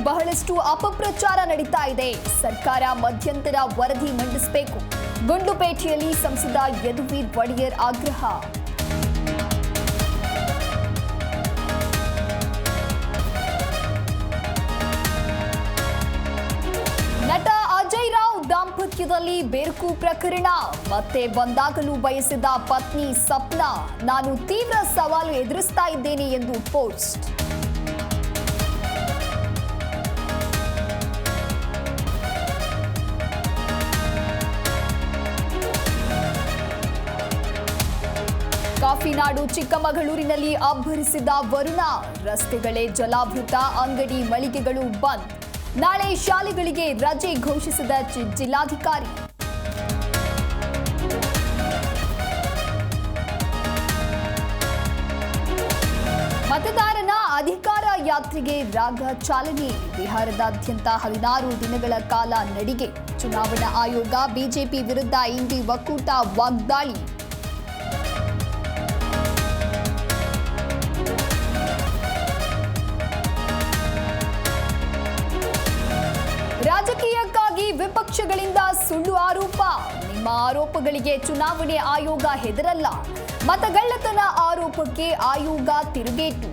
ಬಹಳಷ್ಟು ಅಪಪ್ರಚಾರ ನಡೀತಾ ಇದೆ. ಸರ್ಕಾರ ಮಧ್ಯಂತರ ವರದಿ ಮಂಡಿಸಬೇಕು. ಗುಂಡ್ಲುಪೇಟೆಯಲ್ಲಿ ಸಂಸದ ಯದುವೀರ್ ಒಡೆಯರ್ ಆಗ್ರಹ. ನಟ ಅಜಯ್ ರಾವ್ ದಾಂಪತ್ಯದಲ್ಲಿ ಬೆರುಕು ಪ್ರಕರಣ. ಮತ್ತೆ ಬಂದಾಗಲೂ ಬಯಸಿದ ಪತ್ನಿ ಸಪ್ನಾ, ನಾನು ತೀವ್ರ ಸವಾಲು ಎದುರಿಸ್ತಾ ಇದ್ದೇನೆ ಎಂದು ಪೋಸ್ಟ್. ಕಾಫಿನಾಡು ಚಿಕ್ಕಮಗಳೂರಿನಲ್ಲಿ ಅಬ್ಬರಿಸಿದ ವರುಣ. ರಸ್ತೆಗಳೇ ಜಲಾವೃತ, ಅಂಗಡಿ ಮಳಿಗೆಗಳು ಬಂದ್. ನಾಳೆ ಶಾಲೆಗಳಿಗೆ ರಜೆ ಘೋಷಿಸಿದ ಜಿಲ್ಲಾಧಿಕಾರಿ. ಮತದಾರನ ಅಧಿಕಾರ ಯಾತ್ರೆಗೆ ರಾಗ ಚಾಲನೆ. ಬಿಹಾರದಾದ್ಯಂತ 16 ದಿನಗಳ ಕಾಲ ನಡಿಗೆ. ಚುನಾವಣಾ ಆಯೋಗ ಬಿಜೆಪಿ ವಿರುದ್ಧ ಇಂಡಿ ಒಕ್ಕೂಟ ವಾಗ್ದಾಳಿ. ರಾಜಕೀಯಕ್ಕಾಗಿ ವಿಪಕ್ಷಗಳಿಂದ ಸುಳ್ಳು ಆರೋಪ. ನಿಮ್ಮ ಆರೋಪಗಳಿಗೆ ಚುನಾವಣೆ ಆಯೋಗ ಹೆದರಲ್ಲ. ಮತಗಳ್ಳತನ ಆರೋಪಕ್ಕೆ ಆಯೋಗ ತಿರುಗೇಟು.